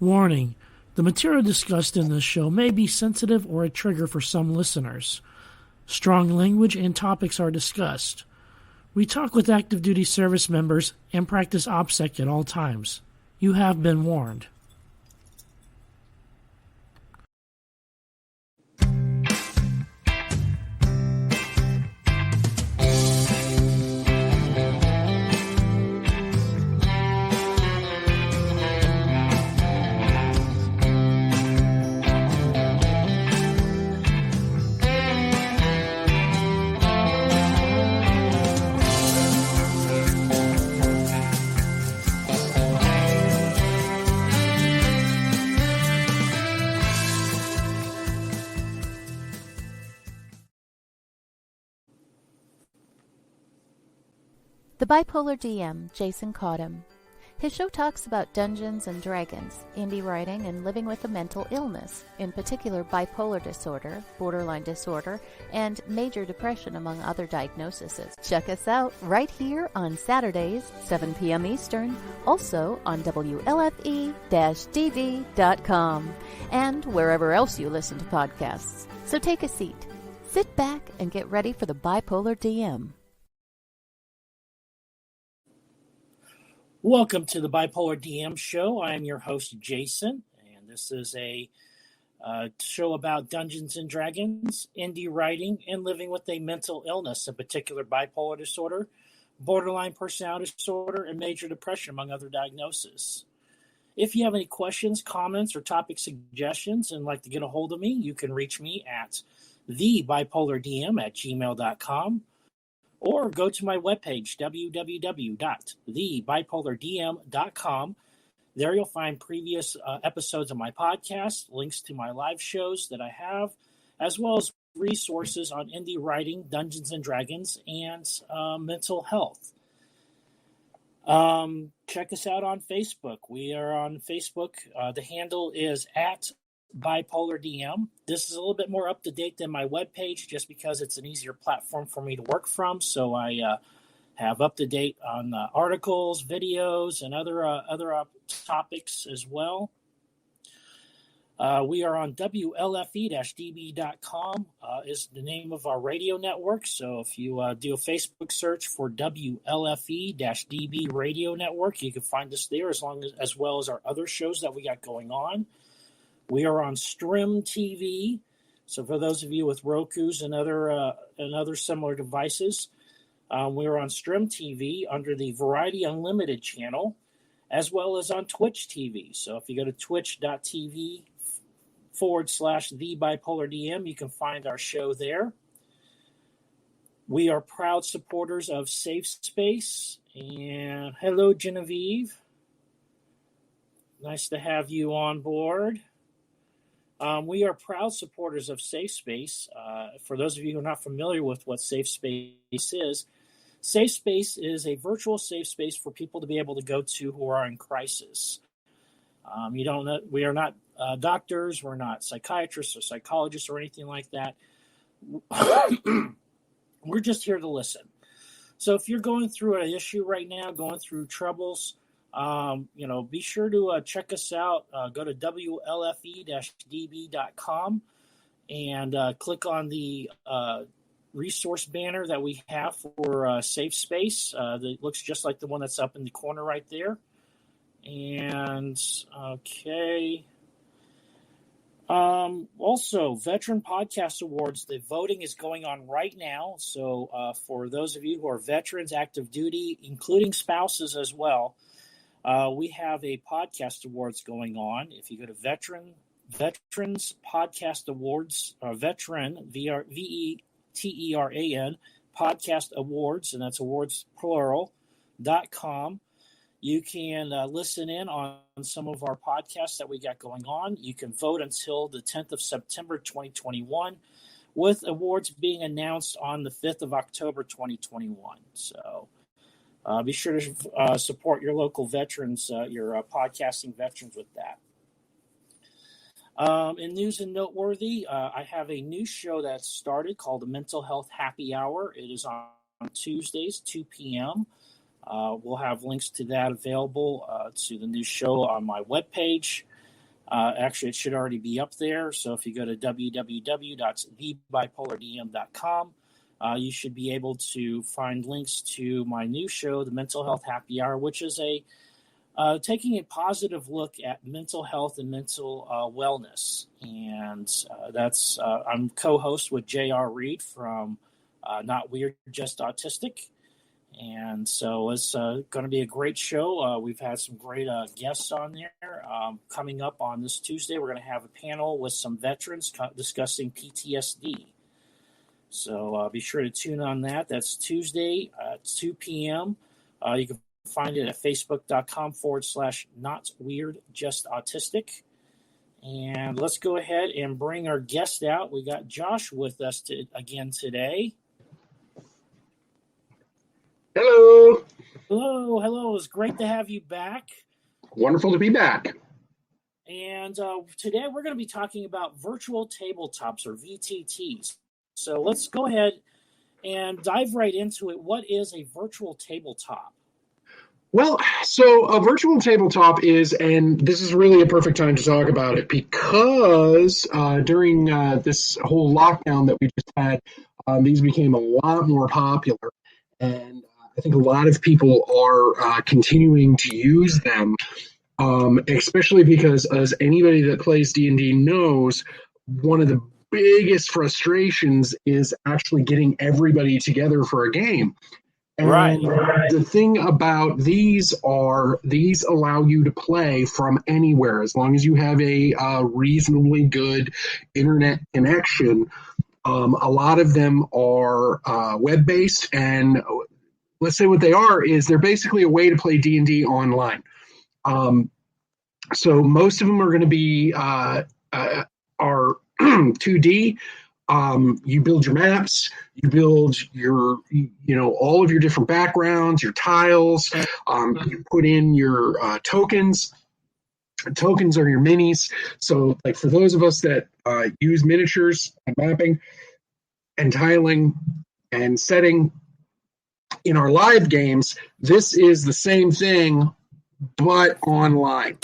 Warning: the material discussed in this show may be sensitive or a trigger for some listeners. Strong language and topics are discussed. We talk with active duty service members and practice OPSEC at all times. You have been warned. The Bipolar DM, Jason Caughtham. His show talks about Dungeons and Dragons, indie writing, and living with a mental illness, in particular bipolar disorder, borderline disorder, and major depression, among other diagnoses. Check us out right here on Saturdays, 7 p.m. Eastern, also on WLFE-DB.com, and wherever else you listen to podcasts. So take a seat, sit back, and get ready for the Bipolar DM. Welcome to the Bipolar DM show. I am your host, Jason, and this is a show about Dungeons and Dragons, indie writing, and living with a mental illness, in particular bipolar disorder, borderline personality disorder, and major depression, among other diagnoses. If you have any questions, comments, or topic suggestions and like to get a hold of me, you can reach me at thebipolardm@gmail.com. Or go to my webpage, www.thebipolardm.com. There you'll find previous episodes of my podcast, links to my live shows that I have, as well as resources on indie writing, Dungeons and Dragons, and mental health. Check us out on Facebook. We are on Facebook. The handle is at Bipolar DM. This is a little bit more up to date than my webpage, just because it's an easier platform for me to work from. So I have up to date on articles, videos, and other topics as well. We are on WLFE-DB.com is the name of our radio network. So if you do a Facebook search for WLFE-DB radio network, you can find us there, as well as our other shows that we got going on. We are on Stream TV, so for those of you with Roku's and other similar devices, we are on Stream TV under the Variety Unlimited channel, as well as on Twitch TV. So if you go to twitch.tv/TheBipolarDM, you can find our show there. We are proud supporters of Safe Space, and hello, Genevieve. Nice to have you on board. We are proud supporters of Safe Space. For those of you who are not familiar with what Safe Space is a virtual safe space for people to be able to go to who are in crisis. We are not doctors, we're not psychiatrists or psychologists or anything like that. We're just here to listen. So if you're going through an issue right now, going through troubles, be sure to check us out. Go to WLFE-DB.com and click on the resource banner that we have for Safe Space. That looks just like the one that's up in the corner right there. And, okay. Also, Veteran Podcast Awards, the voting is going on right now. So for those of you who are veterans, active duty, including spouses as well, we have a podcast awards going on. If you go to Veterans Podcast Awards, Veteran, VETERAN, Podcast Awards, and that's awards plural.com. You can listen in on some of our podcasts that we got going on. You can vote until the 10th of September 2021, with awards being announced on the 5th of October 2021. So be sure to support your local veterans, your podcasting veterans with that. In news and noteworthy, I have a new show that started called the Mental Health Happy Hour. It is on Tuesdays, 2 p.m. We'll have links to that available to the new show on my webpage. Actually, it should already be up there. So if you go to www.thebipolardm.com, you should be able to find links to my new show, The Mental Health Happy Hour, which is taking a positive look at mental health and mental wellness. And I'm co-host with J.R. Reed from Not Weird, Just Autistic. And so it's going to be a great show. We've had some great guests on there. Coming up on this Tuesday, we're going to have a panel with some veterans discussing PTSD. So be sure to tune on that. That's Tuesday at 2 p.m. You can find it at facebook.com/Not Weird, Just Autistic. And let's go ahead and bring our guest out. We got Josh with us again today. Hello. Hello. It's great to have you back. Wonderful to be back. And today we're going to be talking about virtual tabletops, or VTTs. So let's go ahead and dive right into it. What is a virtual tabletop? Well, so a virtual tabletop is, and this is really a perfect time to talk about it, because during this whole lockdown that we just had, these became a lot more popular. And I think a lot of people are continuing to use them, especially because, as anybody that plays D&D knows, one of the biggest frustrations is actually getting everybody together for a game. And right. The thing about these allow you to play from anywhere, as long as you have a reasonably good internet connection. A lot of them are web-based, and let's say what they are is they're basically a way to play D&D online. So most of them are going to be are 2D. You build your maps, you build your, all of your different backgrounds, your tiles, you put in your tokens. Tokens are your minis. So like for those of us that use miniatures and mapping and tiling and setting in our live games, this is the same thing, but online.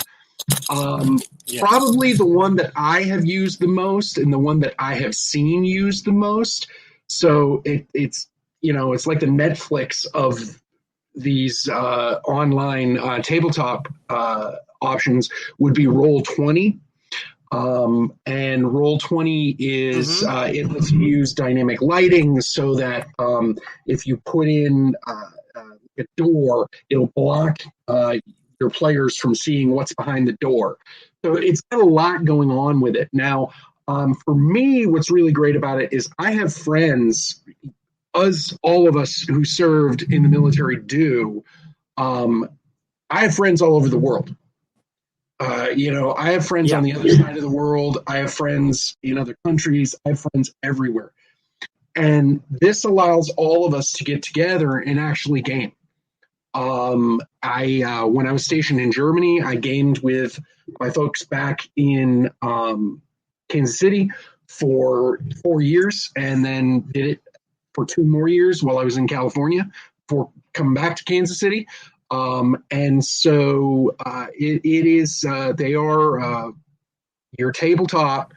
Yes. Probably the one that I have used the most and the one that I have seen used the most. So it's like the Netflix of these online tabletop options would be Roll20. And Roll20 is it lets you use dynamic lighting so that if you put in a door, it'll block your players from seeing what's behind the door. So it's got a lot going on with it. Now, for me, what's really great about it is I have friends, as all of us who served in the military do. I have friends all over the world. I have friends on the other side of the world. I have friends in other countries. I have friends everywhere. And this allows all of us to get together and actually game. When I was stationed in Germany, I gamed with my folks back in Kansas City for 4 years, and then did it for 2 more years while I was in California before coming back to Kansas City. And so it is, they are your tabletop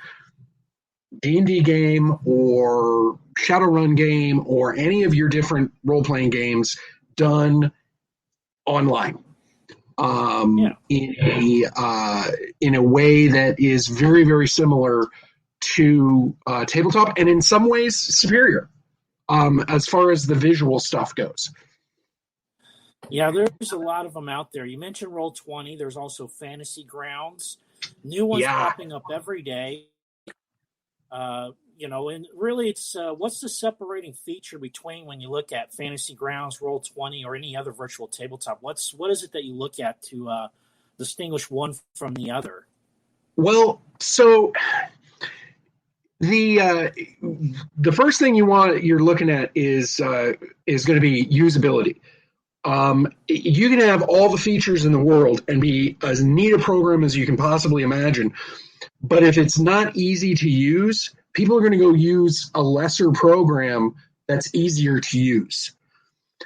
D&D game or Shadowrun game or any of your different role-playing games done online in a way that is very, very similar to tabletop, and in some ways superior as far as the visual stuff goes. Yeah, there's a lot of them out there. You mentioned Roll20. There's also Fantasy Grounds. New ones popping up every day. And really it's what's the separating feature between when you look at Fantasy Grounds, Roll20, or any other virtual tabletop? What is it that you look at to distinguish one from the other? Well, so the first thing you're looking at is going to be usability. You can have all the features in the world and be as neat a program as you can possibly imagine, but if it's not easy to use, people are going to go use a lesser program that's easier to use.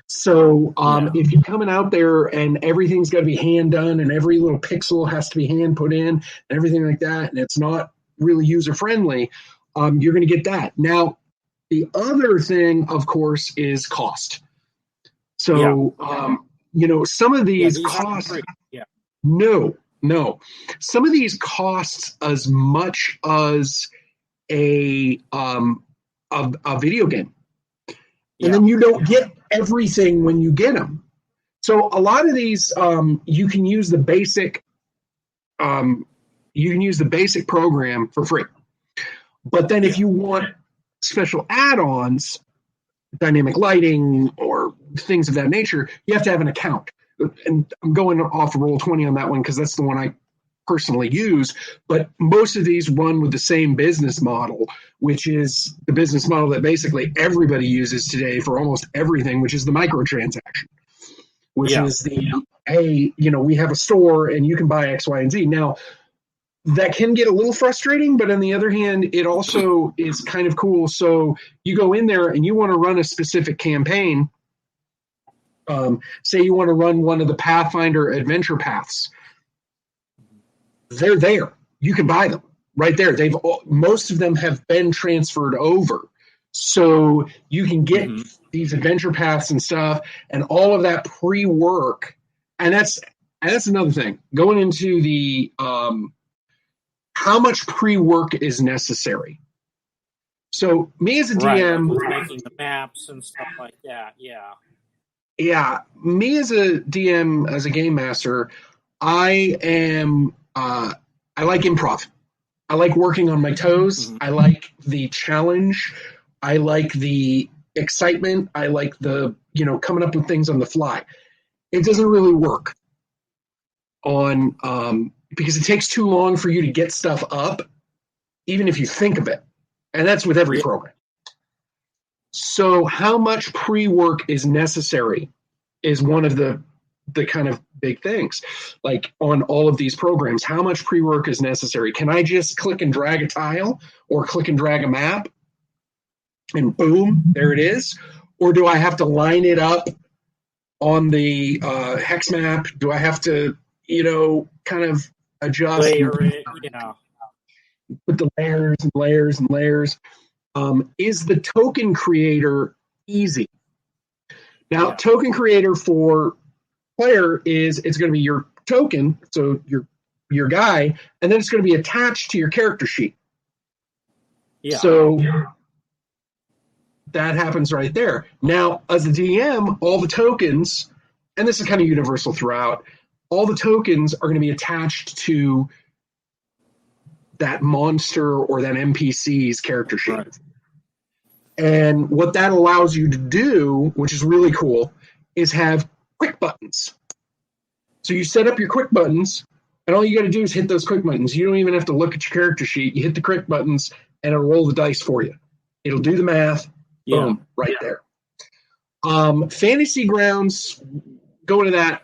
So Yeah. if you're coming out there and everything's got to be hand done and every little pixel has to be hand put in and everything like that, and it's not really user friendly, you're going to get that. Now, the other thing, of course, is cost. So, some of these costs, no. Some of these costs as much as a video game. And then you don't get everything when you get them. So a lot of these, you can use the basic, program for free. But then if you want special add-ons, dynamic lighting or things of that nature, you have to have an account. And I'm going off of Roll20 on that one because that's the one I personally use, but most of these run with the same business model, which is the business model that basically everybody uses today for almost everything, which is the microtransaction, which is hey, we have a store and you can buy X, Y, and Z. Now, that can get a little frustrating, but on the other hand, it also is kind of cool. So you go in there and you want to run a specific campaign. Say you want to run one of the Pathfinder adventure paths. They're there. You can buy them right there. Most of them have been transferred over. So you can get these adventure paths and stuff and all of that pre-work. And that's another thing. Going into the how much pre-work is necessary. So me as a DM, like making the maps and stuff like that. Yeah. Me as a DM, as a game master, I like improv. I like working on my toes. I like the challenge. I like the excitement. I like the, coming up with things on the fly. It doesn't really work on, because it takes too long for you to get stuff up, even if you think of it. And that's with every program. So how much pre-work is necessary is one of the kind of big things. Like on all of these programs, how much pre-work is necessary? Can I just click and drag a tile or click and drag a map and boom, there it is? Or do I have to line it up on the hex map? Do I have to, kind of adjust? Layer it, Put the layers and layers and layers. Is the token creator easy? Now, token creator for player it's going to be your token, so your guy, and then it's going to be attached to your character sheet. So that happens right there. Now, as a DM, all the tokens, and this is kind of universal throughout, all the tokens are going to be attached to that monster or that NPC's character sheet. Right. And what that allows you to do, which is really cool, is have quick buttons. So you set up your quick buttons, and all you got to do is hit those quick buttons. You don't even have to look at your character sheet. You hit the quick buttons, and it'll roll the dice for you. It'll do the math. Boom, right there. Fantasy Grounds, going to that,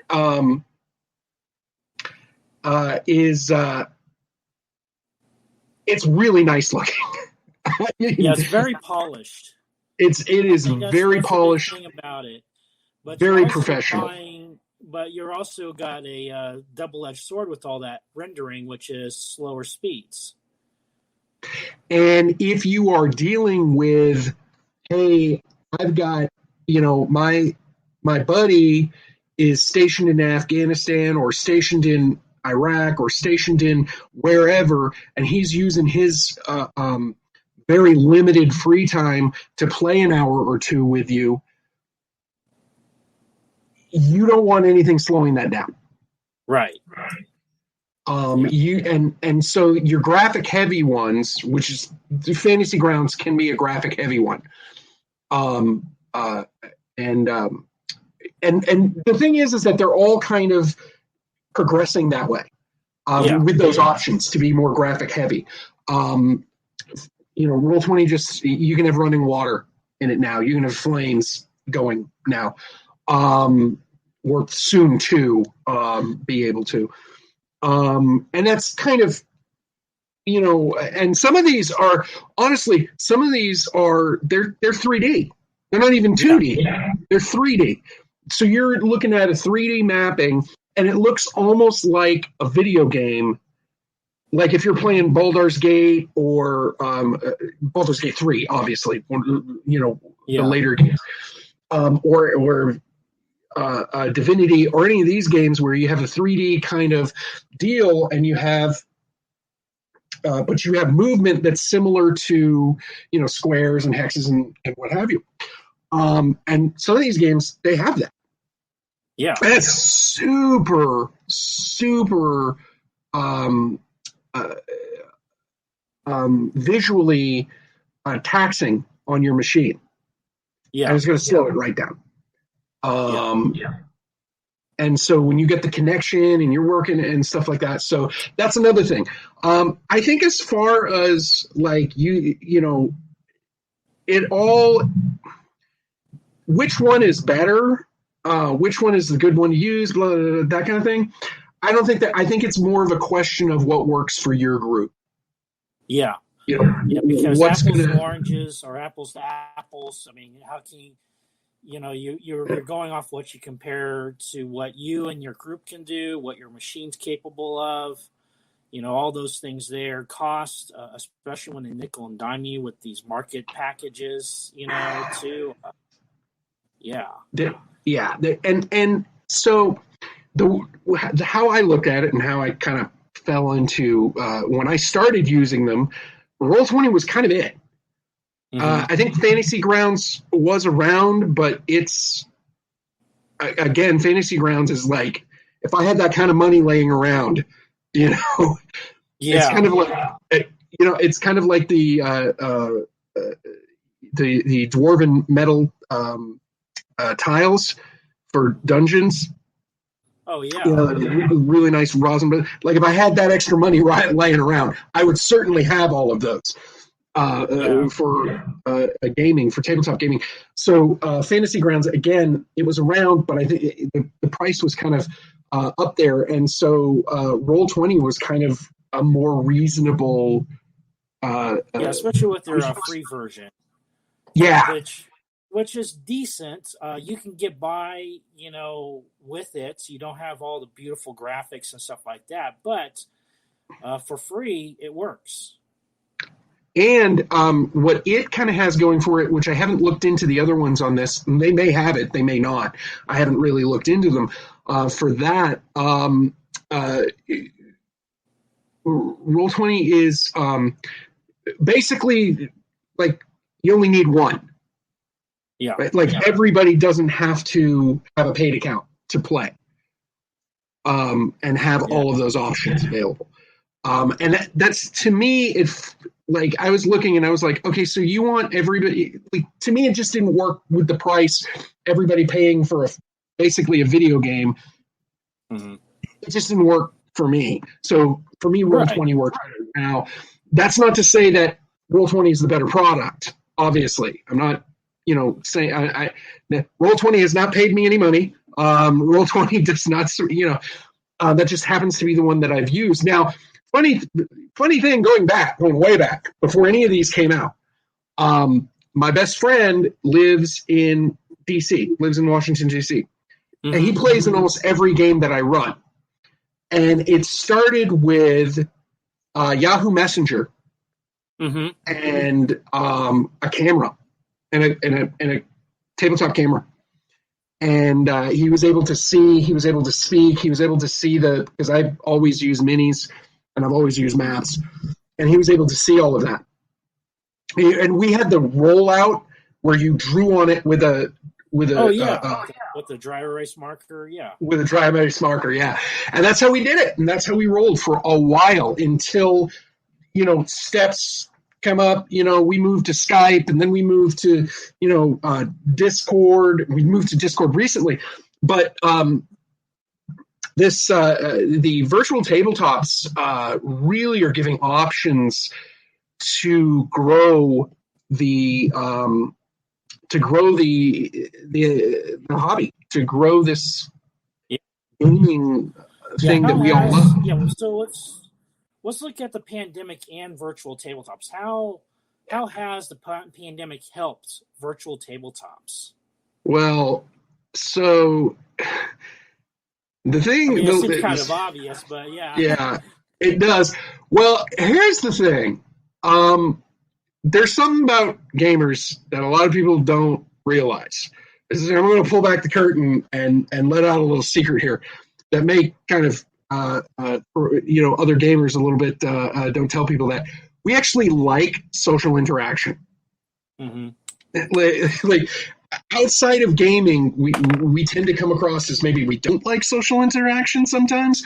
it's really nice looking. It's very polished. It is very polished. Thing about it, but very professional. But you're also got a double-edged sword with all that rendering, which is slower speeds. And if you are dealing with, hey, I've got, my buddy is stationed in Afghanistan or stationed in Iraq or stationed in wherever, and he's using his very limited free time to play an hour or two with you, you don't want anything slowing that down. Right. And so your graphic heavy ones, which is the Fantasy Grounds can be a graphic heavy one. And the thing is that they're all kind of progressing that way with those options to be more graphic heavy. Roll20 just, you can have running water in it now. You can have flames going now. Or soon to be able to. And that's kind of, and some of these are, honestly, they're 3D. They're not even 2D. They're 3D. So you're looking at a 3D mapping, and it looks almost like a video game. Like if you're playing Baldur's Gate or Baldur's Gate 3, obviously, the later games, or Divinity, or any of these games where you have a 3D kind of deal, and you have, but you have movement that's similar to, squares and hexes and what have you. And some of these games, they have that. Yeah. And it's super, super visually taxing on your machine. Yeah. And it's going to slow it right down. And so when you get the connection and you're working and stuff like that, so that's another thing. I think as far as like it all, which one is better, which one is the good one to use, blah, blah, blah, that kind of thing. I think it's more of a question of what works for your group. Yeah. Because apples to oranges or apples to apples. I mean, how can you, you're going off what you compare to what you and your group can do, what your machine's capable of, all those things there. Cost, especially when they nickel and dime you with these market packages, too. And so how I looked at it and how I kind of fell into when I started using them, Roll20 was kind of it. Mm-hmm. I think Fantasy Grounds was around, but it's, again, Fantasy Grounds is like, if I had that kind of money laying around, it's kind of like, it's kind of like the dwarven metal tiles for dungeons. Oh yeah, really nice rosin. But like, if I had that extra money laying around, I would certainly have all of those. For gaming, for tabletop gaming. So Fantasy Grounds, again, it was around, but I think the price was kind of up there, and so Roll20 was kind of a more reasonable. Especially with their free version. Yeah. Which is decent. You can get by, with it. So you don't have all the beautiful graphics and stuff like that, but for free, it works. And what it kind of has going for it, which I haven't looked into the other ones on this, they may have it, they may not. I haven't really looked into them. For that, Roll20 is basically like you only need one. Yeah. Right? Like everybody doesn't have to have a paid account to play and have all of those options available. And that's, to me, if like I was looking and I was like, okay, so you want everybody, like, to me, it just didn't work with the price, everybody paying for basically a video game. Mm-hmm. It just didn't work for me. So for me, Roll20 works better. Now, that's not to say that Roll20 is the better product. Obviously, I'm not, saying Roll20 has not paid me any money. Roll20 does not, that just happens to be the one that I've used. Now, funny thing, going way back, before any of these came out, my best friend lives in D.C., lives in Washington, D.C., mm-hmm. and he plays in almost every game that I run. And it started with Yahoo Messenger mm-hmm. and a camera and a tabletop camera. And he was able to see, he was able to speak, he was able to see because I've always used minis and I've always used maps, and he was able to see all of that. And we had the rollout where you drew on it with with the dry erase marker, with a dry erase marker, and that's how we did it, and that's how we rolled for a while until steps come up. We moved to Skype, and then we moved to Discord. We moved to Discord recently, but the virtual tabletops really are giving options to grow the hobby, to grow this gaming thing that we all love. Yeah, so let's look at the pandemic and virtual tabletops. How How has the pandemic helped virtual tabletops? Well, so the thing, I mean, it seems kind of obvious, but yeah, it does. Well, here's the thing. There's something about gamers that a lot of people don't realize. I'm going to pull back the curtain and let out a little secret here that may kind of, other gamers a little bit don't tell people that. We actually like social interaction. Mm-hmm. Like outside of gaming, we tend to come across as maybe we don't like social interaction sometimes.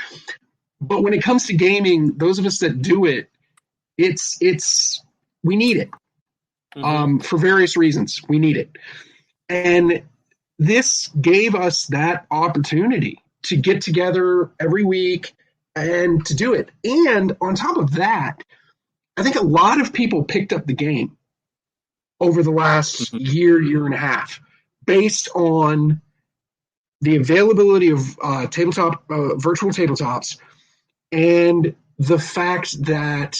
But when it comes to gaming, those of us that do it, we need it. Mm-hmm. For various reasons. We need it. And this gave us that opportunity to get together every week and to do it. And on top of that, I think a lot of people picked up the game over the last year and a half based on the availability of virtual tabletops and the fact that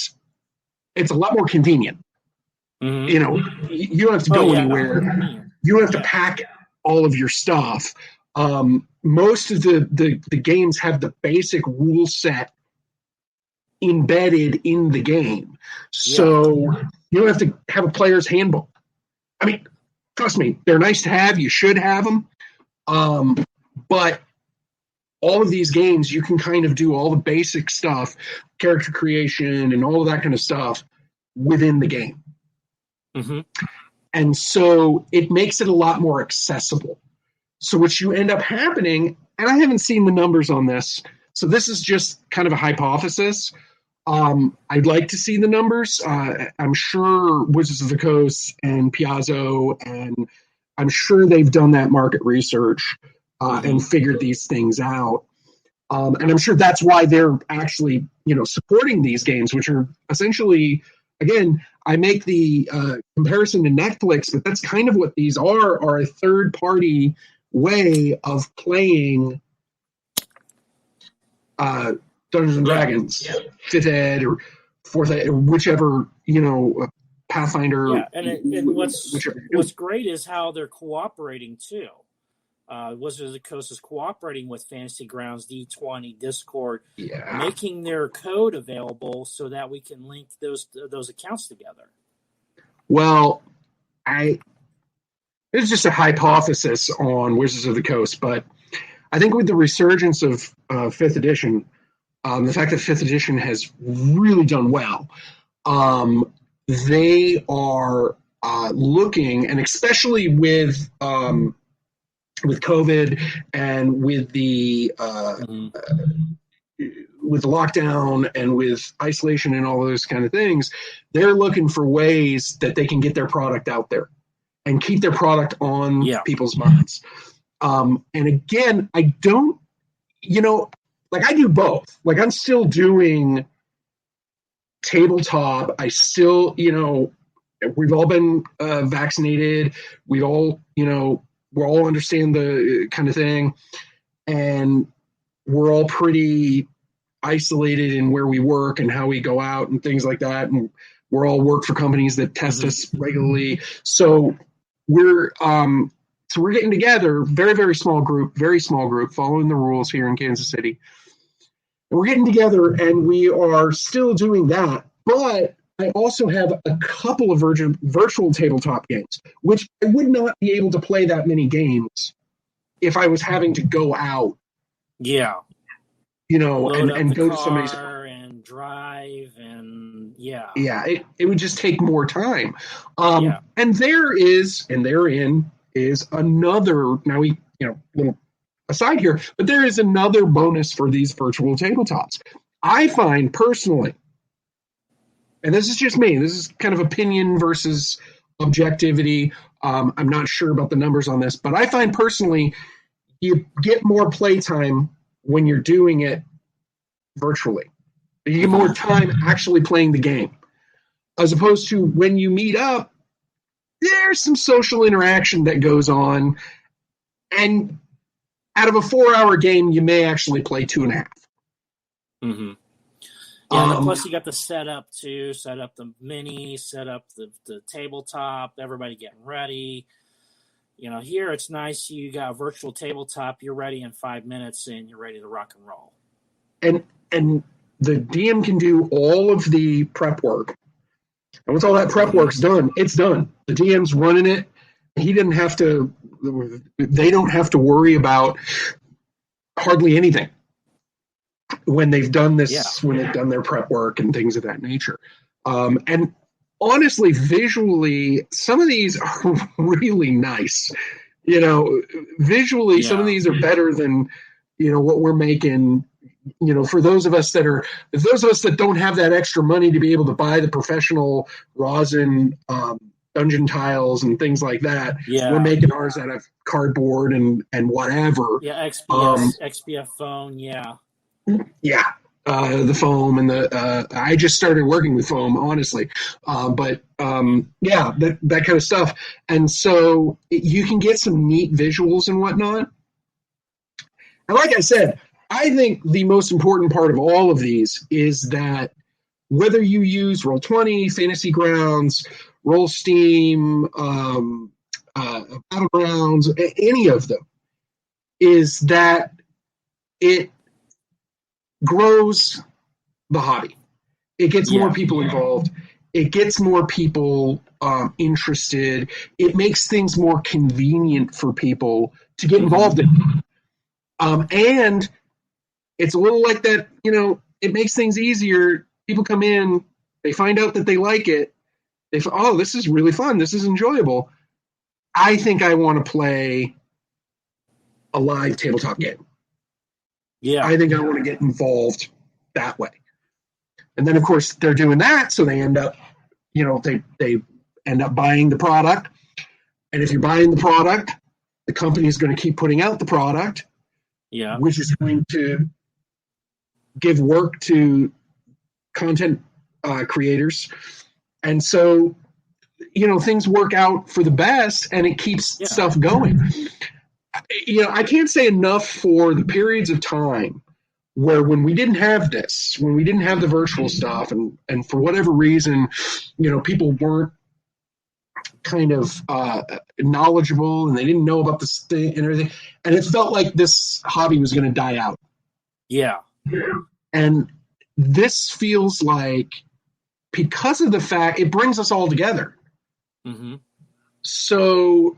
it's a lot more convenient. Mm-hmm. You know, you don't have to go anywhere. You don't have to pack all of your stuff. Most of the games have the basic rule set embedded in the game. So you don't have to have a player's handbook. I mean, trust me, they're nice to have. You should have them. But all of these games, you can kind of do all the basic stuff, character creation and all of that kind of stuff within the game. Mm-hmm. And so it makes it a lot more accessible. So what you end up happening, and I haven't seen the numbers on this, so this is just kind of a hypothesis. I'd like to see the numbers. I'm sure Wizards of the Coast and Piazzo, and I'm sure they've done that market research and figured these things out. And I'm sure that's why they're actually, supporting these games, which are essentially, again, I make the comparison to Netflix, but that's kind of what these are a third-party way of playing Dungeons and Dragons, 5th Ed or 4th Ed, or whichever, Pathfinder. Yeah, and what's great is how they're cooperating too. Wizards of the Coast is cooperating with Fantasy Grounds, D20, Discord, making their code available so that we can link those accounts together. Well, it's just a hypothesis on Wizards of the Coast, but I think with the resurgence of 5th edition, the fact that 5th edition has really done well, they are looking, and especially with COVID and with the with lockdown and with isolation and all those kind of things, they're looking for ways that they can get their product out there and keep their product on people's minds. And again, I don't, I do both. Like, I'm still doing tabletop. I still, we've all been vaccinated. We all, we all understand the kind of thing. And we're all pretty isolated in where we work and how we go out and things like that. And we're all work for companies that test us regularly. So we're getting together, very, very small group, following the rules here in Kansas City. And we're getting together and we are still doing that. But I also have a couple of virtual tabletop games, which I would not be able to play that many games if I was having to go out. Yeah. And go to somebody's and drive and Yeah, it would just take more time. And therein is another, now we, little aside here, but there is another bonus for these virtual tabletops. I find personally, and this is just me, this is kind of opinion versus objectivity. I'm not sure about the numbers on this, but I find personally you get more playtime when you're doing it virtually. You get more time actually playing the game, as opposed to when you meet up, there's some social interaction that goes on, and out of a 4-hour game, you may actually play 2.5. Mm-hmm. Yeah, and then plus you got the setup too. Set up the mini, set up the tabletop. Everybody getting ready. Here it's nice. You got a virtual tabletop. You're ready in 5 minutes, and you're ready to rock and roll. And the DM can do all of the prep work. And once all that prep work's done, it's done. The DM's running it. He didn't have to. They don't have to worry about hardly anything when they've done this. Yeah. When they've done their prep work and things of that nature. And honestly, visually, some of these are really nice. Visually, some of these are better than what we're making. For those of us that don't have that extra money to be able to buy the professional rosin dungeon tiles and things like that, we're making ours out of cardboard and whatever. Yeah, XPF foam, yeah. The foam and I just started working with foam, honestly. That kind of stuff. And so you can get some neat visuals and whatnot. And like I said, I think the most important part of all of these is that whether you use Roll20, Fantasy Grounds, Roll Steam, Battlegrounds, any of them, is that it grows the hobby. It gets more people involved. It gets more people interested. It makes things more convenient for people to get involved in. And it's a little like that, it makes things easier. People come in, they find out that they like it. They say, oh, this is really fun. This is enjoyable. I think I want to play a live tabletop game. Yeah. I think I want to get involved that way. And then, of course, they're doing that, so they end up, they end up buying the product. And if you're buying the product, the company is going to keep putting out the product, which is going to give work to content creators. And so, things work out for the best, and it keeps stuff going. I can't say enough for the periods of time where when we didn't have this, when we didn't have the virtual stuff, and for whatever reason, people weren't kind of knowledgeable and they didn't know about this thing and everything. And it felt like this hobby was going to die out. Yeah. And this feels like, because of the fact it brings us all together. Mm-hmm. So,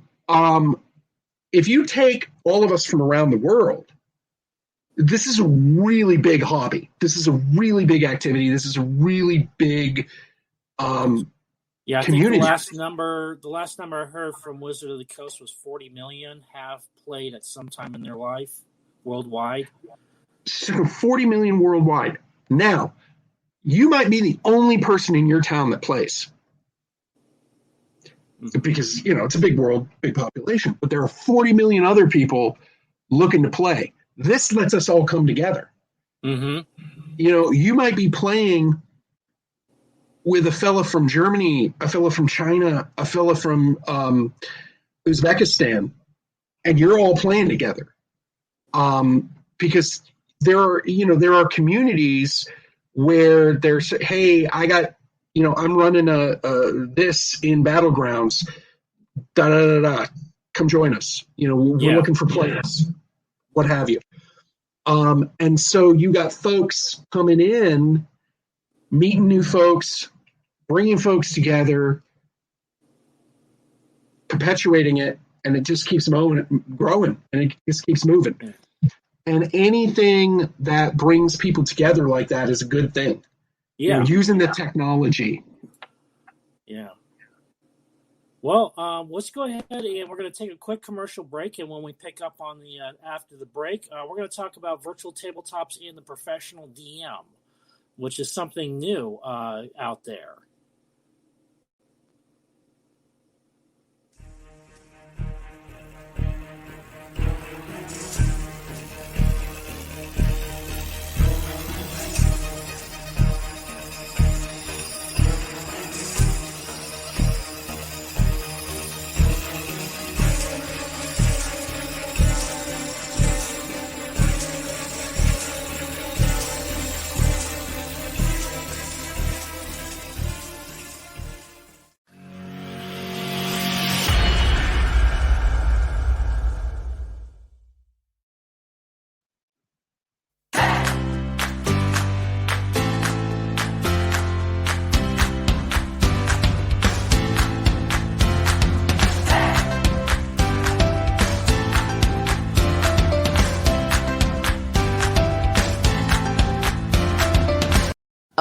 if you take all of us from around the world, this is a really big hobby. This is a really big activity. This is a really big community. I think the last number I heard from Wizard of the Coast was 40 million have played at some time in their life worldwide. So 40 million worldwide. Now, you might be the only person in your town that plays. Because, it's a big world, big population. But there are 40 million other people looking to play. This lets us all come together. Mm-hmm. You might be playing with a fella from Germany, a fella from China, a fella from Uzbekistan, and you're all playing together. Because there are communities where there's, hey, I got, I'm running this in Battlegrounds, come join us. We're looking for players, what have you. And so you got folks coming in, meeting new folks, bringing folks together, perpetuating it, and it just keeps growing, and it just keeps moving. And anything that brings people together like that is a good thing. Yeah. Using the technology. Yeah. Well, let's go ahead and we're going to take a quick commercial break. And when we pick up on the after the break, we're going to talk about virtual tabletops in the professional DM, which is something new out there.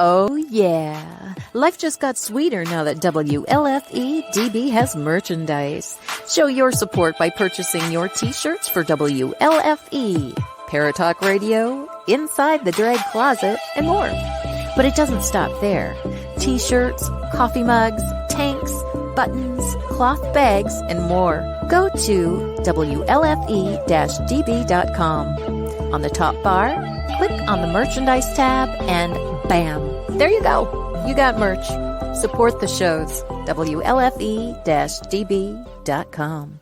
Oh, yeah. Life just got sweeter now that WLFE DB has merchandise. Show your support by purchasing your t-shirts for WLFE, Paratalk Radio, Inside the Drag Closet, and more. But it doesn't stop there. T-shirts, coffee mugs, tanks, buttons, cloth bags, and more. Go to WLFE-DB.com. On the top bar, click on the merchandise tab and bam, there you go. You got merch. Support the shows. WLFE-DB.com.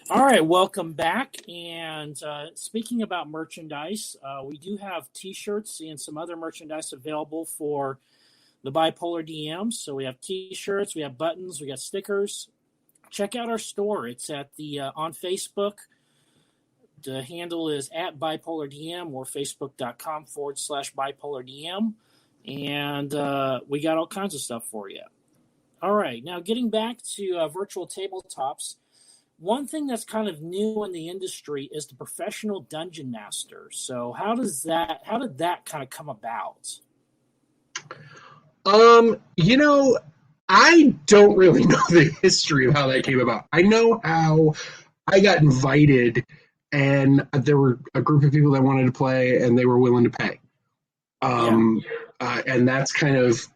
All right, welcome back. And speaking about merchandise, we do have T-shirts and some other merchandise available for the Bipolar DMs. So we have T-shirts, we have buttons, we got stickers. Check out our store. It's at the on Facebook. The handle is at BipolarDM or Facebook.com/BipolarDM. And we got all kinds of stuff for you. All right, now getting back to virtual tabletops. One thing that's kind of new in the industry is the professional dungeon master. So how did that kind of come about? I don't really know the history of how that came about. I know how I got invited, and there were a group of people that wanted to play, and they were willing to pay. And that's kind of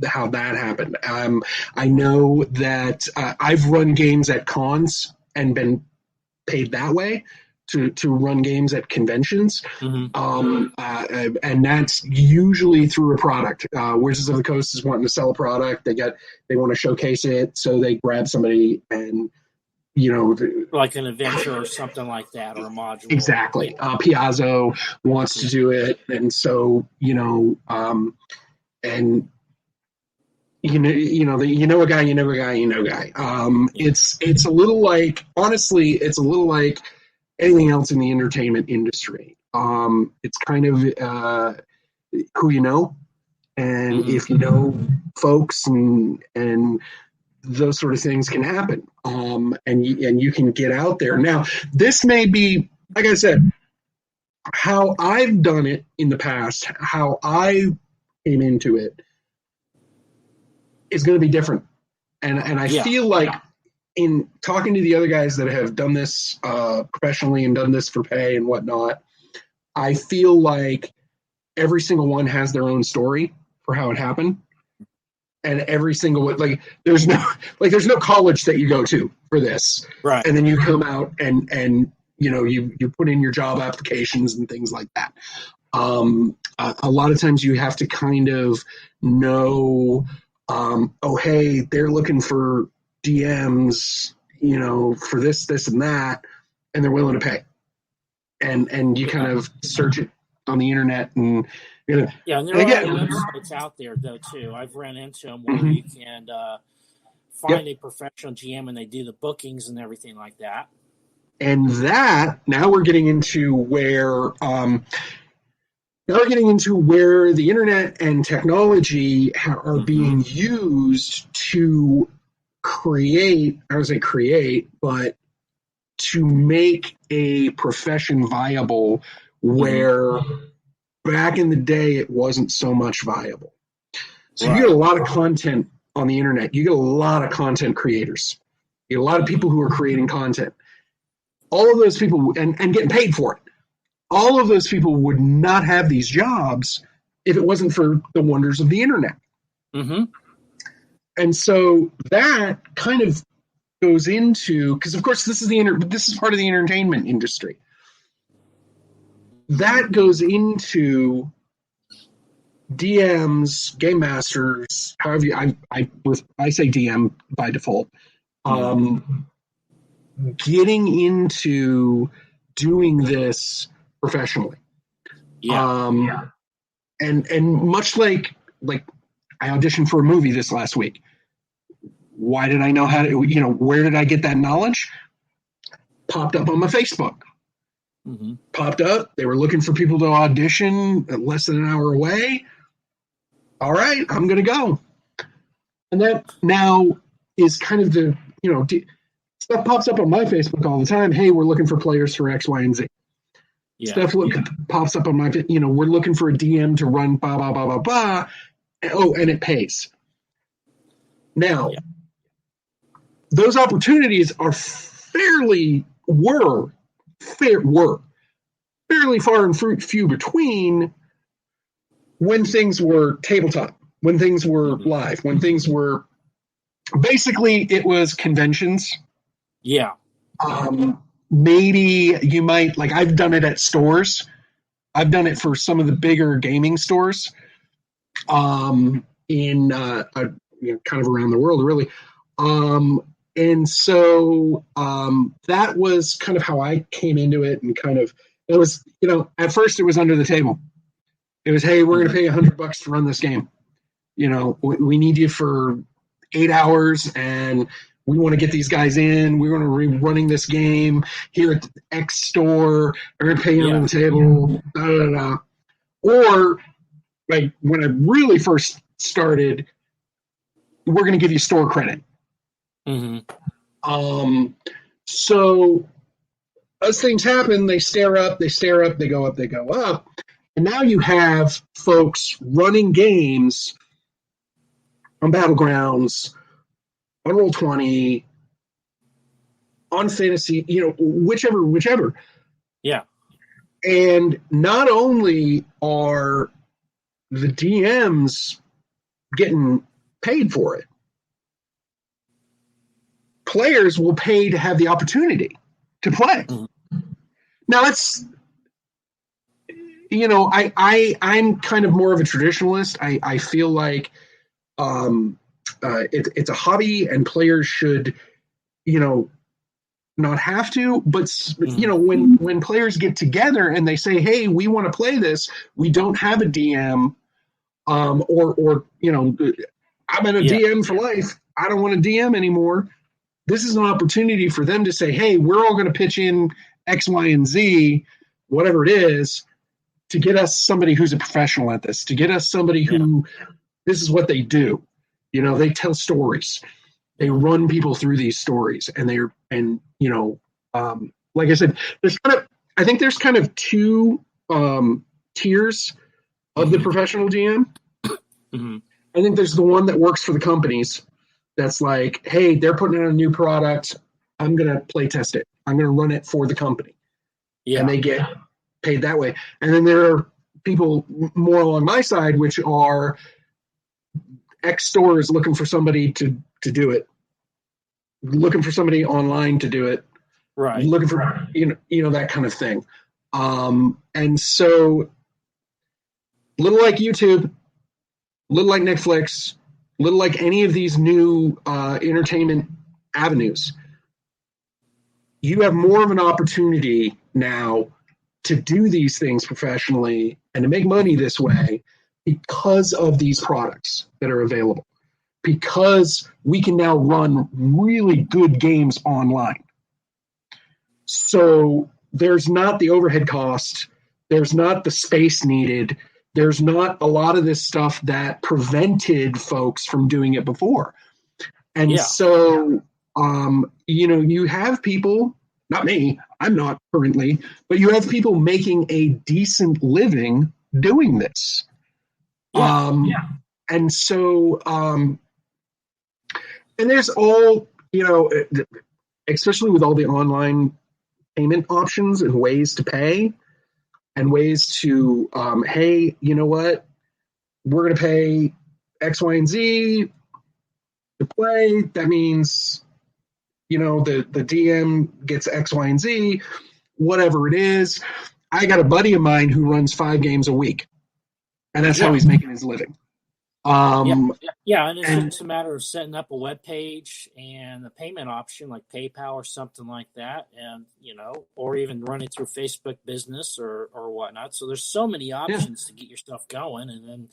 how that happened. I know that I've run games at cons and been paid that way to run games at conventions. Mm-hmm. And that's usually through a product. Wizards of the Coast is wanting to sell a product. They want to showcase it, so they grab somebody and, like an adventure or something like that, or a module. Exactly. Piazzo wants to do it, and so and a guy. It's a little like, honestly, it's a little like anything else in the entertainment industry. It's kind of who you know, and mm-hmm. if you know folks and those sort of things can happen. And you can get out there. Now, this may be, like I said, how I've done it in the past, how I came into it is going to be different. And I feel like in talking to the other guys that have done this professionally and done this for pay and whatnot, I feel like every single one has their own story for how it happened. And every single one, there's no college that you go to for this, right? And then you come out and you put in your job applications and things like that. A lot of times you have to kind of know, hey, they're looking for DMs, for this and that, and they're willing to pay. And you kind of search it on the internet and. And there are websites out there, though, too. I've run into them where mm-hmm. you can find a professional GM and they do the bookings and everything like that. And that, now we're getting into where the internet and technology are mm-hmm. being used to but to make a profession viable where mm-hmm. back in the day, it wasn't so much viable. So right. You get a lot of content on the internet. You get a lot of content creators. You get a lot of people who are creating content. All of those people, and getting paid for it, all of those people would not have these jobs if it wasn't for the wonders of the internet. Mm-hmm. And so that kind of goes into, because of course this is part of the entertainment industry. That goes into DMs, game masters, however I say DM by default, getting into doing this professionally. And much like I auditioned for a movie this last week. Why did I know how to, where did I get that knowledge? Popped up on my Facebook. Mm-hmm. Popped up. They were looking for people to audition less than an hour away. All right, I'm going to go. And that now is kind of the, stuff pops up on my Facebook all the time. Hey, we're looking for players for X, Y, and Z. Yeah. Stuff pops up on my, we're looking for a DM to run blah, blah, blah, blah, blah. Oh, and it pays. Now, those opportunities are fairly far and few between when things were tabletop, when things were live, when things were basically it was conventions. Yeah. Maybe you might, like, I've done it at stores. I've done it for some of the bigger gaming stores in kind of around the world, really. And so that was kind of how I came into it, and kind of, it was, at first it was under the table. It was, hey, we're going to pay $100 to run this game. We need you for 8 hours, and we want to get these guys in. We want to be running this game here at the X store. We're going to pay you on the table. Da, da, da. Or, like, when I really first started, we're going to give you store credit. So as things happen, they stare up, they go up, they go up. And now you have folks running games on Battlegrounds, on Roll20, on Fantasy, whichever. Yeah. And not only are the DMs getting paid for it, players will pay to have the opportunity to play. Now, that's, I'm kind of more of a traditionalist. I feel like it's a hobby, and players should, not have to. But when players get together and they say, "Hey, we want to play this. We don't have a DM," or I've been a DM for life. I don't want a DM anymore. This is an opportunity for them to say, "Hey, we're all going to pitch in X, Y, and Z, whatever it is, to get us somebody who's a professional at this, to get us somebody who this is what they do. They tell stories. They run people through these stories, and like I said, I think there's kind of two tiers of the professional GM. I think there's the one that works for the companies. That's like, hey, they're putting out a new product. I'm going to play test it. I'm going to run it for the company. Yeah. And they get paid that way. And then there are people more along my side, which are X stores looking for somebody to do it, looking for somebody online to do it, right? Looking for, that kind of thing. And so little like YouTube, little like Netflix, little like any of these new entertainment avenues, you have more of an opportunity now to do these things professionally and to make money this way because of these products that are available, because we can now run really good games online. So there's not the overhead cost, there's not the space needed, there's not a lot of this stuff that prevented folks from doing it before. And so, you have people, not me, I'm not currently, but you have people making a decent living doing this. And so, and there's all, especially with all the online payment options and ways to pay and ways to, hey, you know what? We're going to pay X, Y, and Z to play. That means, the DM gets X, Y, and Z, whatever it is. I got a buddy of mine who runs 5 games a week, and that's how he's making his living. And it's just a matter of setting up a web page and a payment option like PayPal or something like that, and or even running through Facebook Business or whatnot. So there's so many options to get your stuff going, and then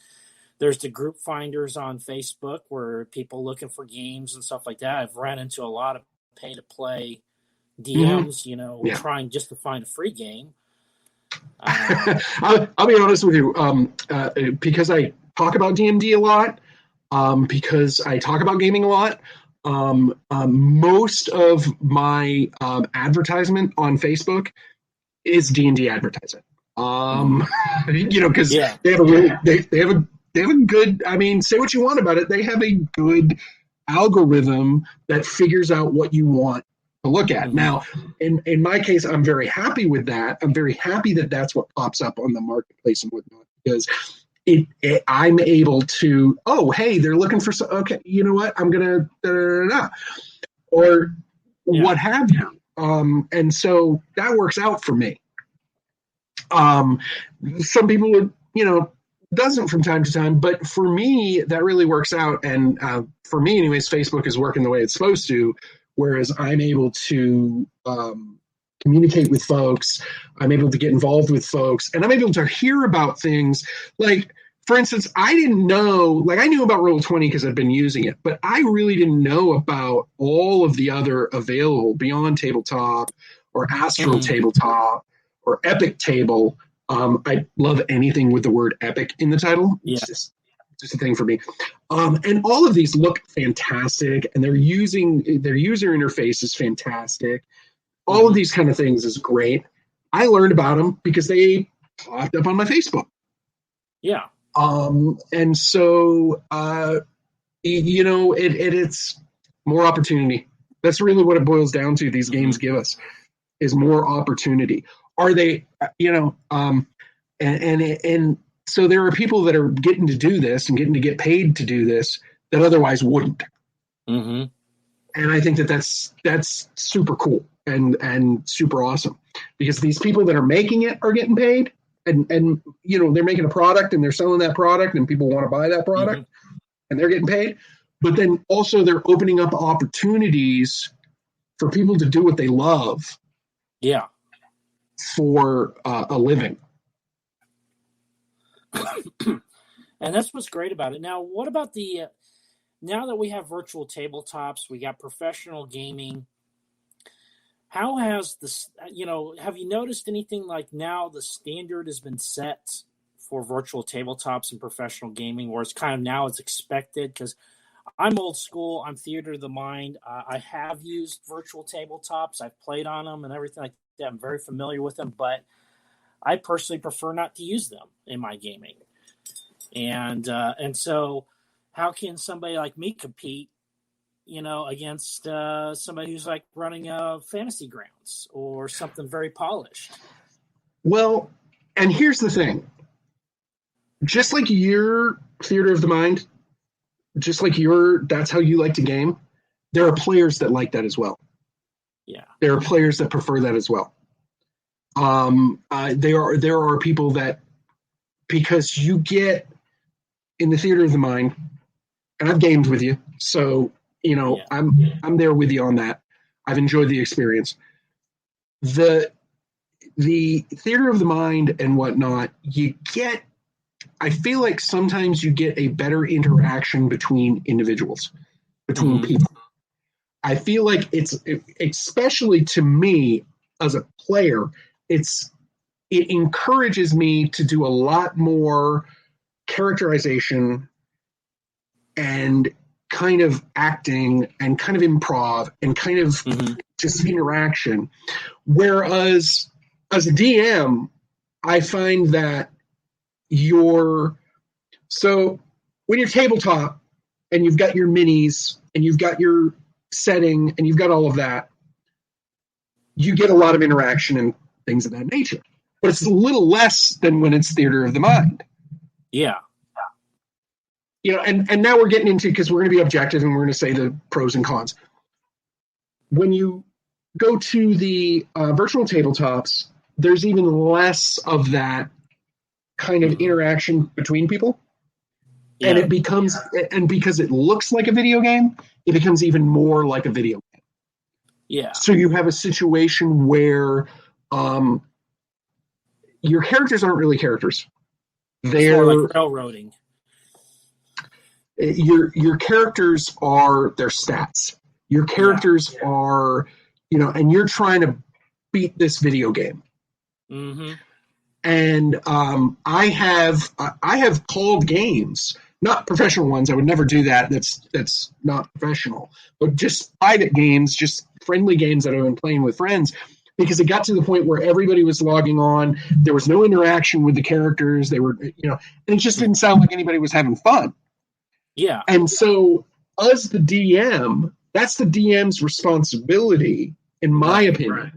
there's the group finders on Facebook where people looking for games and stuff like that. I've run into a lot of pay to play DMs, trying just to find a free game. I'll be honest with you, because I talk about DMD a lot, because I talk about gaming a lot. Most of my advertisement on Facebook is D&D advertising. Because Yeah. they have a really they have a good. I mean, say what you want about it, they have a good algorithm that figures out what you want to look at. Now, in my case, I'm very happy with that. I'm very happy that that's what pops up on the marketplace and whatnot, because I'm able to, oh, hey, they're looking for okay, you know what, I'm gonna or what have you. And so that works out for me. Some people would, doesn't from time to time, but for me, that really works out. And for me, anyways, Facebook is working the way it's supposed to, whereas I'm able to communicate with folks. I'm able to get involved with folks, and I'm able to hear about things. Like, for instance, I didn't know, like, I knew about Roll20 because I've been using it, but I really didn't know about all of the other available Beyond Tabletop or Astral Tabletop or Epic Table. I love anything with the word epic in the title. It's just a thing for me. And all of these look fantastic, and their user interface is fantastic. All of these kind of things is great. I learned about them because they popped up on my Facebook. Yeah. And so, it's more opportunity. That's really what it boils down to. These games give us is more opportunity. Are they, and so there are people that are getting to do this and getting to get paid to do this that otherwise wouldn't. Mm-hmm. And I think that's super cool and super awesome, because these people that are making it are getting paid, and they're making a product and they're selling that product and people want to buy that product and they're getting paid. But then also they're opening up opportunities for people to do what they love. Yeah. For a living. And that's what's great about it. Now, what about now that we have virtual tabletops, we got professional gaming, how has this, have you noticed anything like now the standard has been set for virtual tabletops and professional gaming, where it's kind of now it's expected? Because I'm old school. I'm theater of the mind. I have used virtual tabletops. I've played on them and everything like that. I'm very familiar with them, but I personally prefer not to use them in my gaming. And so how can somebody like me compete, against somebody who's like running a Fantasy Grounds or something very polished? Well, and here's the thing. Just like your theater of the mind, just like that's how you like to game, there are players that like that as well. Yeah. There are players that prefer that as well. There are people that, because you get in the theater of the mind, and I've gamed with you, so I'm there with you on that. I've enjoyed the experience. The theater of the mind and whatnot, I feel like sometimes you get a better interaction between individuals, between people. I feel like it's, especially to me as a player, it encourages me to do a lot more characterization and kind of acting and kind of improv and kind of just interaction. Whereas as a DM, I find that so when you're tabletop and you've got your minis and you've got your setting and you've got all of that, you get a lot of interaction and things of that nature. But it's a little less than when it's theater of the mind. Yeah. And now we're getting into, because we're going to be objective and we're going to say the pros and cons. When you go to the virtual tabletops, there's even less of that kind of interaction between people. Yeah. And it becomes, and because it looks like a video game, it becomes even more like a video game. Yeah. So you have a situation where your characters aren't really characters. They're like railroading. Your characters are their stats. Your characters are, and you're trying to beat this video game. Mm-hmm. And I have called games, not professional ones. I would never do that. That's not professional. But just private games, just friendly games that I've been playing with friends. because it got to the point where everybody was logging on. There was no interaction with the characters. They were, and it just didn't sound like anybody was having fun. Yeah. And so, as the DM, that's the DM's responsibility, in my opinion. Right.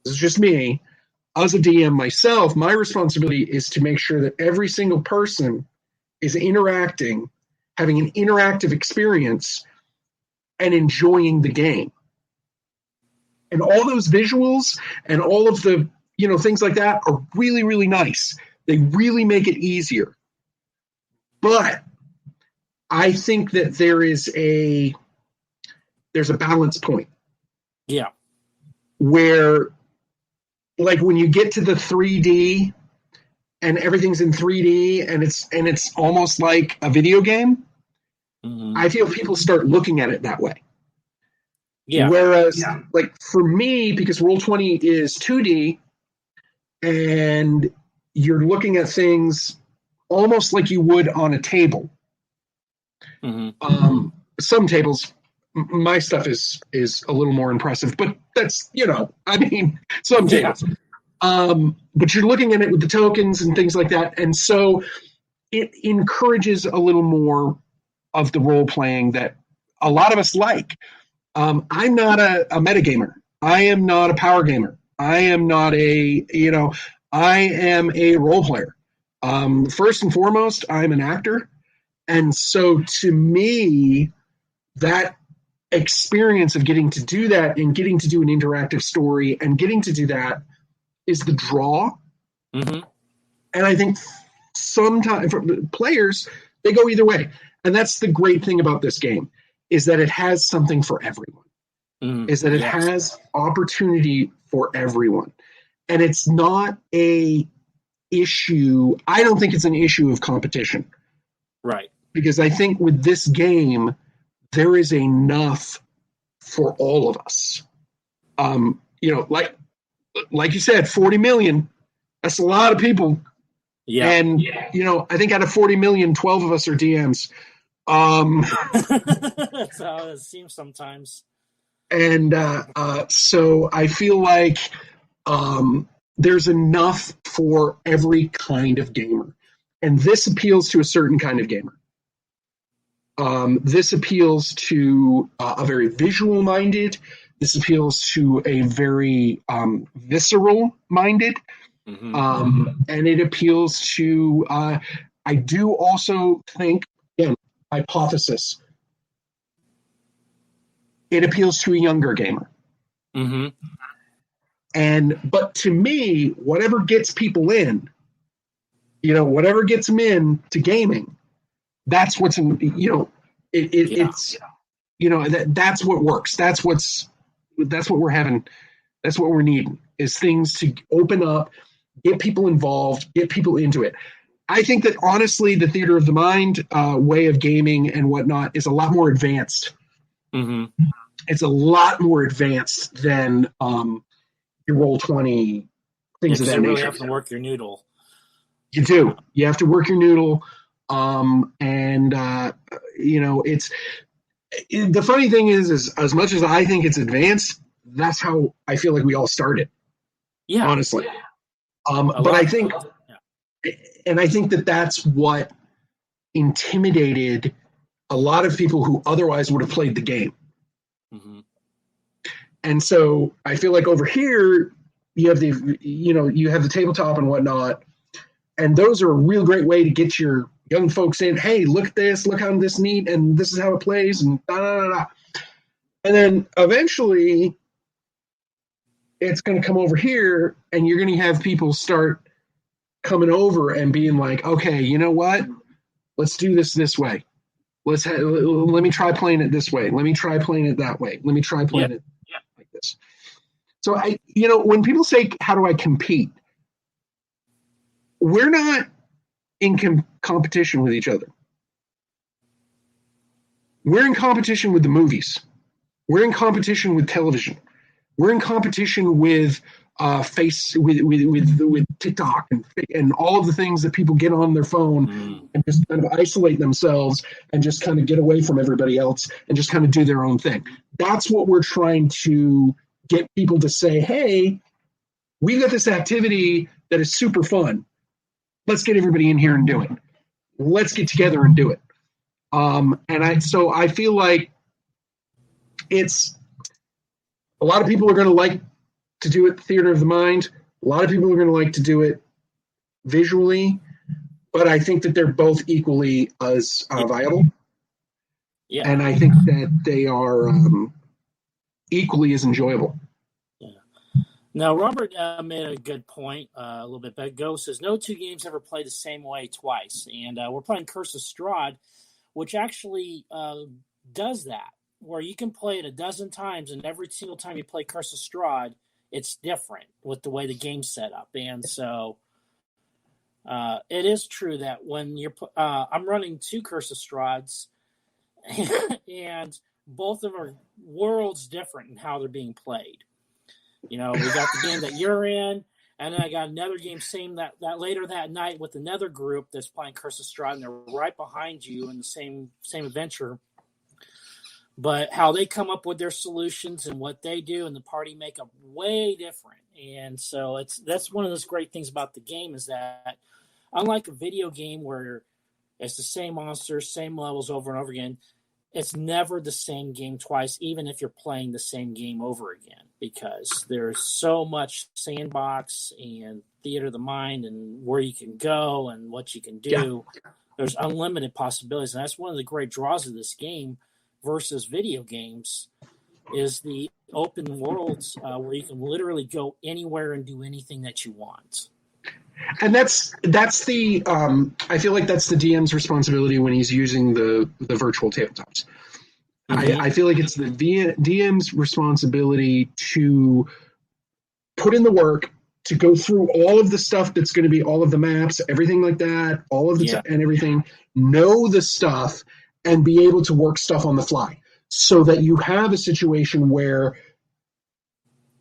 This is just me. As a DM myself, my responsibility is to make sure that every single person is interacting, having an interactive experience, and enjoying the game. And all those visuals and all of the, things like that are really, really nice. They really make it easier. But I think that there's a balance point. Yeah. Where, like, when you get to the 3D and everything's in 3D and it's almost like a video game, I feel people start looking at it that way. Yeah. Whereas, like, for me, because Roll20 is 2D, and you're looking at things almost like you would on a table. Some tables, my stuff is a little more impressive, but that's, some tables. But you're looking at it with the tokens and things like that, and so it encourages a little more of the role playing that a lot of us like. I'm not a metagamer. I am not a power gamer. I am not I am a role player. First and foremost, I'm an actor. And so to me, that experience of getting to do that and getting to do an interactive story and getting to do that is the draw. And I think sometimes for players, they go either way. And that's the great thing about this game, is that it has something for everyone, is that it has opportunity for everyone. And it's not a issue. I don't think it's an issue of competition. Right. Because I think with this game, there is enough for all of us. Like you said, 40 million, that's a lot of people. Yeah. And, I think out of 40 million, 12 of us are DMs. That's how it seems sometimes. And so I feel like there's enough for every kind of gamer. And this appeals to a certain kind of gamer. This appeals to a very visual-minded. This appeals to a very visceral-minded. And it appeals to, I do also think, again, hypothesis, it appeals to a younger gamer. But to me, whatever gets people in, whatever gets them in to gaming, that's what's in, it's, that's what works. That's what we're having. That's what we're needing, is things to open up, get people involved, get people into it. I think that, honestly, the theater of the mind way of gaming and whatnot is a lot more advanced. It's a lot more advanced than your Roll20, things of that nature. You really have to work your noodle. You do. You have to work your noodle. It's the funny thing is as much as I think it's advanced, that's how I feel like we all started. Yeah. Honestly. But I think, and I think that that's what intimidated a lot of people who otherwise would have played the game. And so I feel like over here you have the tabletop and whatnot, and those are a real great way to get your young folks in. Hey, look at this! Look how this neat, and this is how it plays, and da da da da. And then eventually, it's going to come over here, and you're going to have people start coming over and being like, okay, you know what? Let's do this way. Let me try playing it this way. Let me try playing it that way. Let me try playing it like this. So when people say, how do I compete? We're not in competition with each other. We're in competition with the movies. We're in competition with television. We're in competition with with TikTok and all of the things that people get on their phone and just kind of isolate themselves and just kind of get away from everybody else and just kind of do their own thing. That's what we're trying to get people to say, hey, we've got this activity that is super fun. Let's get everybody in here and do it. Let's get together and do it. So I feel like it's a lot of people are going to like to do it theater of the mind. A lot of people are going to like to do it visually, but I think that they're both equally as viable. Yeah. And I think that they are equally as enjoyable. Yeah. Now, Robert made a good point a little bit ago. Says no two games ever play the same way twice. And we're playing Curse of Strahd, which actually does that, where you can play it a dozen times, and every single time you play Curse of Strahd, it's different with the way the game's set up. And so it is true that when you're I'm running 2 Curse of Strahds, and both of them are worlds different in how they're being played. We got the game that you're in, and then I got another game that later that night with another group that's playing Curse of Strahd, and they're right behind you in the same adventure. But how they come up with their solutions and what they do and the party makeup way different. And so that's one of those great things about the game is that unlike a video game where it's the same monsters, same levels over and over again, it's never the same game twice, even if you're playing the same game over again, because there's so much sandbox and theater of the mind and where you can go and what you can do. Yeah. There's unlimited possibilities. And that's one of the great draws of this game versus video games is the open worlds where you can literally go anywhere and do anything that you want. And that's the I feel like that's the DM's responsibility when he's using the virtual tabletops. Mm-hmm. I feel like it's the DM's responsibility to put in the work, to go through all of the stuff that's going to be all of the maps, everything like that, all of the and everything, know the stuff, and be able to work stuff on the fly so that you have a situation where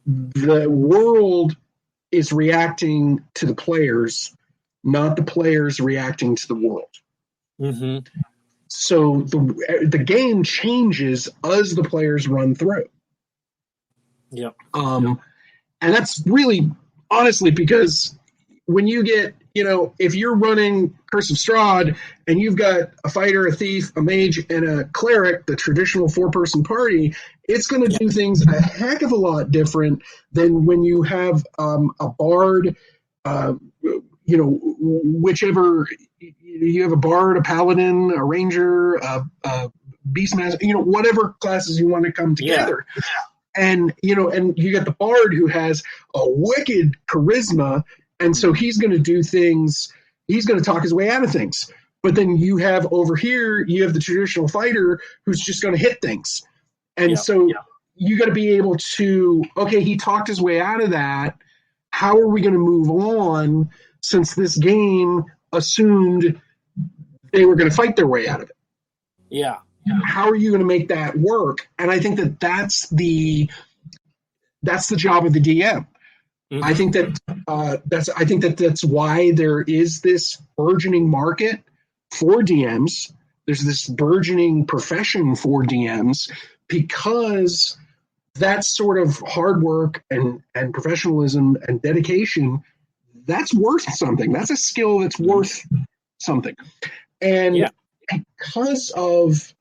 the world is reacting to the players, not the players reacting to the world. Mm-hmm. So the game changes as the players run through. Yep. And that's really, honestly, because when you get, if you're running Curse of Strahd and you've got a fighter, a thief, a mage, and a cleric, the traditional 4-person party, it's going to do things a heck of a lot different than when you have a bard, whichever, you have a bard, a paladin, a ranger, a beastmaster, whatever classes you want to come together. Yeah. And you got the bard who has a wicked charisma, and so he's going to do things, he's going to talk his way out of things. But then you have over here, you have the traditional fighter who's just going to hit things. And you got to be able to, okay, he talked his way out of that. How are we going to move on since this game assumed they were going to fight their way out of it? Yeah. How are you going to make that work? And I think that's the job of the DM. Mm-hmm. I think that's why there is this burgeoning market for DMs. There's this burgeoning profession for DMs because that sort of hard work and professionalism and dedication, that's worth something. That's a skill that's worth something. And because of,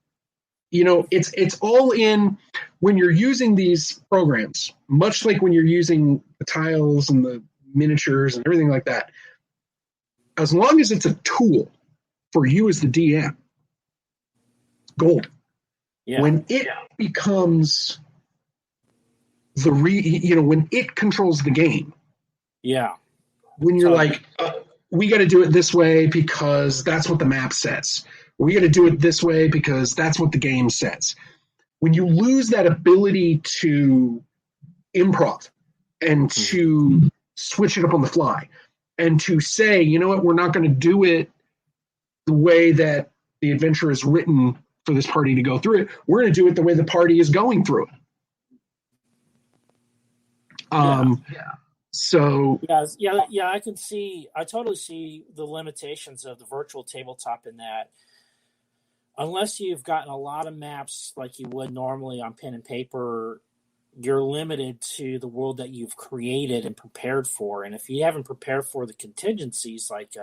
it's all in when you're using these programs, much like when you're using the tiles and the miniatures and everything like that. As long as it's a tool for you as the DM, gold. Yeah. When it becomes when it controls the game. Yeah. When you're we got to do it this way because that's what the map says. We got to do it this way because that's what the game says. When you lose that ability to improv and to switch it up on the fly and to say, you know what, we're not going to do it the way that the adventure is written for this party to go through it. We're going to do it the way the party is going through it. So I totally see the limitations of the virtual tabletop in that unless you've gotten a lot of maps like you would normally on pen and paper, you're limited to the world that you've created and prepared for. And if you haven't prepared for the contingencies, like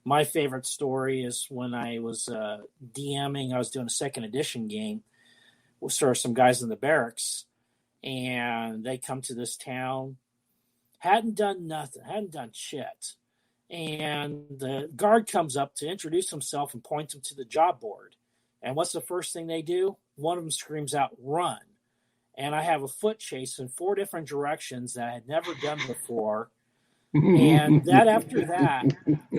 my favorite story is when I was DMing, I was doing a second edition game with sort of some guys in the barracks, and they come to this town, hadn't done nothing, hadn't done shit. And the guard comes up to introduce himself and point them to the job board. And what's the first thing they do? One of them screams out, "Run." And I have a foot chase in 4 different directions that I had never done before. And after that,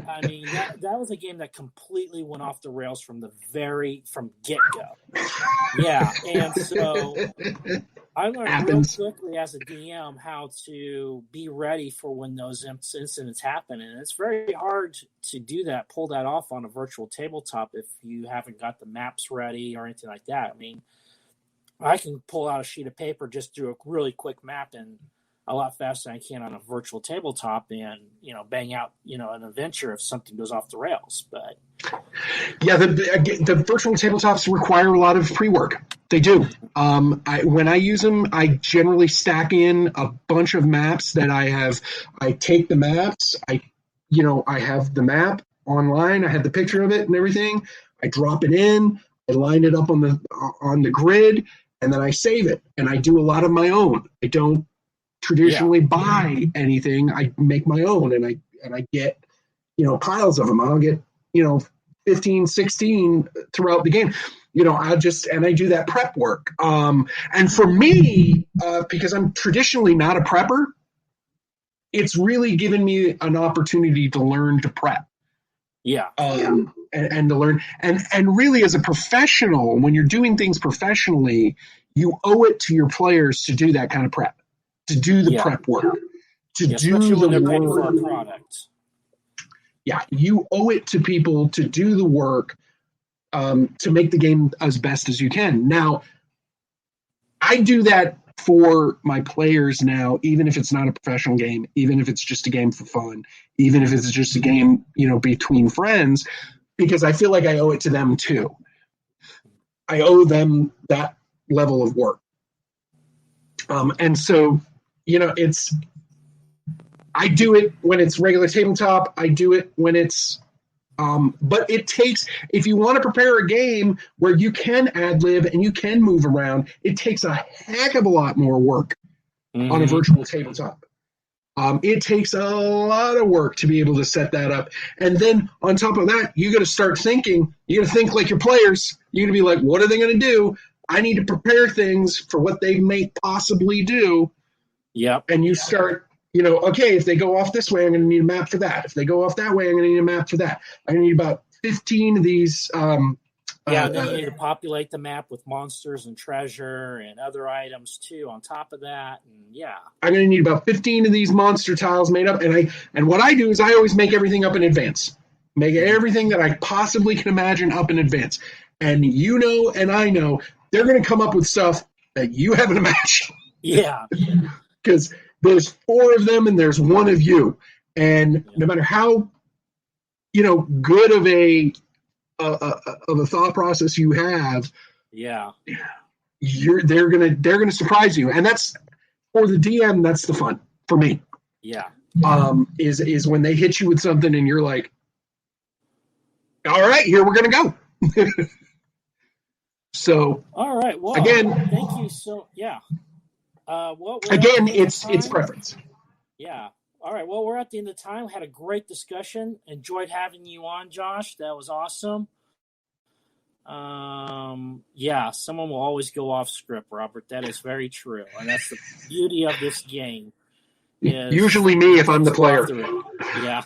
I mean, that was a game that completely went off the rails from get-go. Yeah, and so I learned real quickly as a DM how to be ready for when those incidents happen. And it's very hard to do that, pull that off on a virtual tabletop if you haven't got the maps ready or anything like that. I mean, I can pull out a sheet of paper, just do a really quick map, and a lot faster than I can on a virtual tabletop, and bang out an adventure if something goes off the rails. But yeah, the virtual tabletops require a lot of pre-work. They do. When I use them, I generally stack in a bunch of maps that I have. I take the maps. I have the map online. I have the picture of it and everything. I drop it in. I line it up on the grid, and then I save it. And I do a lot of my own. I don't traditionally buy anything. I make my own, and I get piles of them. I'll get 15, 16 throughout the game. I do that prep work. And for me, because I'm traditionally not a prepper, it's really given me an opportunity to learn to prep. Yeah. And to learn. And really, as a professional, when you're doing things professionally, you owe it to your players to do that kind of prep, to do the prep work, to do the work. Product. Yeah, you owe it to people to do the work to make the game as best as you can. Now, I do that for my players now, even if it's not a professional game, even if it's just a game for fun, even if it's just a game, between friends, because I feel like I owe it to them too. I owe them that level of work. And so, I do it when it's regular tabletop. I do it when it's, but it takes, if you want to prepare a game where you can ad-lib and you can move around, it takes a heck of a lot more work on a virtual tabletop. It takes a lot of work to be able to set that up. And then on top of that, you got to start thinking, you got to think like your players. You're going to be like, what are they going to do? I need to prepare things for what they may possibly do. Yep. And you start, okay, if they go off this way, I'm going to need a map for that. If they go off that way, I'm going to need a map for that. I'm going to need about 15 of these. And then you need to populate the map with monsters and treasure and other items too on top of that. And I'm going to need about 15 of these monster tiles made up. And what I do is I always make everything up in advance. Make everything that I possibly can imagine up in advance. And and I know they're going to come up with stuff that you haven't imagined. Yeah. Because there's 4 of them and there's 1 of you. And no matter how, good of a thought process you have, they're gonna surprise you. And that's, for the DM, that's the fun for me. Yeah. Is when they hit you with something and you're like, all right, here we're gonna go. So all right. Well, again, thank you. So it's preference. Yeah. All right. Well, we're at the end of the time. Had a great discussion. Enjoyed having you on, Josh. That was awesome. Someone will always go off script, Robert. That is very true. And that's the beauty of this game. Usually me if I'm the player. Yeah.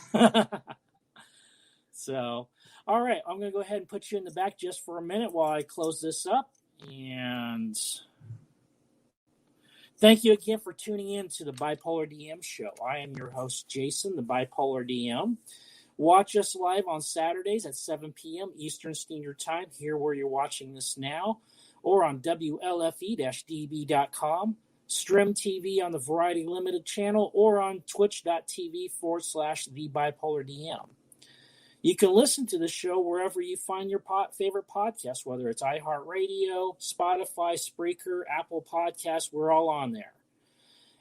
So, all right. I'm going to go ahead and put you in the back just for a minute while I close this up. And thank you again for tuning in to the Bipolar DM show. I am your host, Jason, the Bipolar DM. Watch us live on Saturdays at 7 p.m. Eastern Standard Time, here where you're watching this now, or on WLFE-DB.com, Stream TV on the Variety Limited channel, or on twitch.tv/The Bipolar DM. You can listen to the show wherever you find your favorite podcast, whether it's iHeartRadio, Spotify, Spreaker, Apple Podcasts. We're all on there.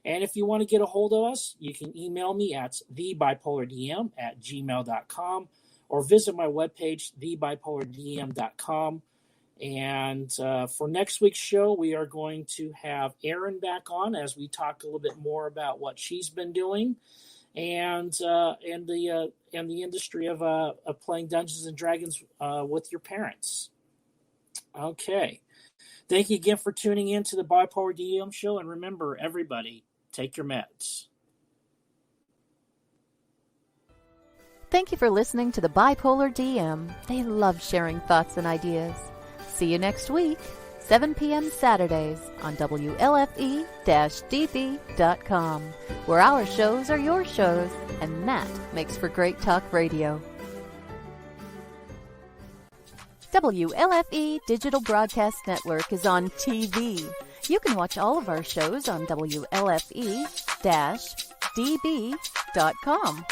And if you want to get a hold of us, you can email me at thebipolardm@gmail.com or visit my webpage, thebipolardm.com. And for next week's show, we are going to have Erin back on as we talk a little bit more about what she's been doing and the industry of playing Dungeons and Dragons with your parents. Okay. Thank you again for tuning in to the Bipolar DM show. And remember, everybody, take your meds. Thank you for listening to the Bipolar DM. They love sharing thoughts and ideas. See you next week, 7 p.m. Saturdays on WLFE-DB.com, where our shows are your shows, and that makes for great talk radio. WLFE Digital Broadcast Network is on TV. You can watch all of our shows on WLFE-DB.com.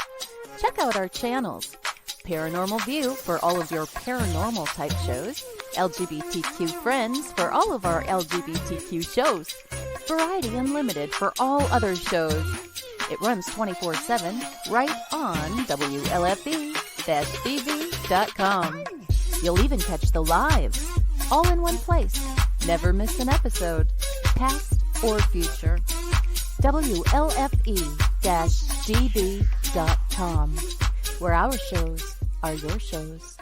Check out our channels. Paranormal View for all of your paranormal type shows. LGBTQ Friends for all of our LGBTQ shows. Variety Unlimited for all other shows. It runs 24/7 right on WLFE-DB.com. You'll even catch the lives, all in one place. Never miss an episode, past or future. WLFE-DB.com, where our shows are your shows.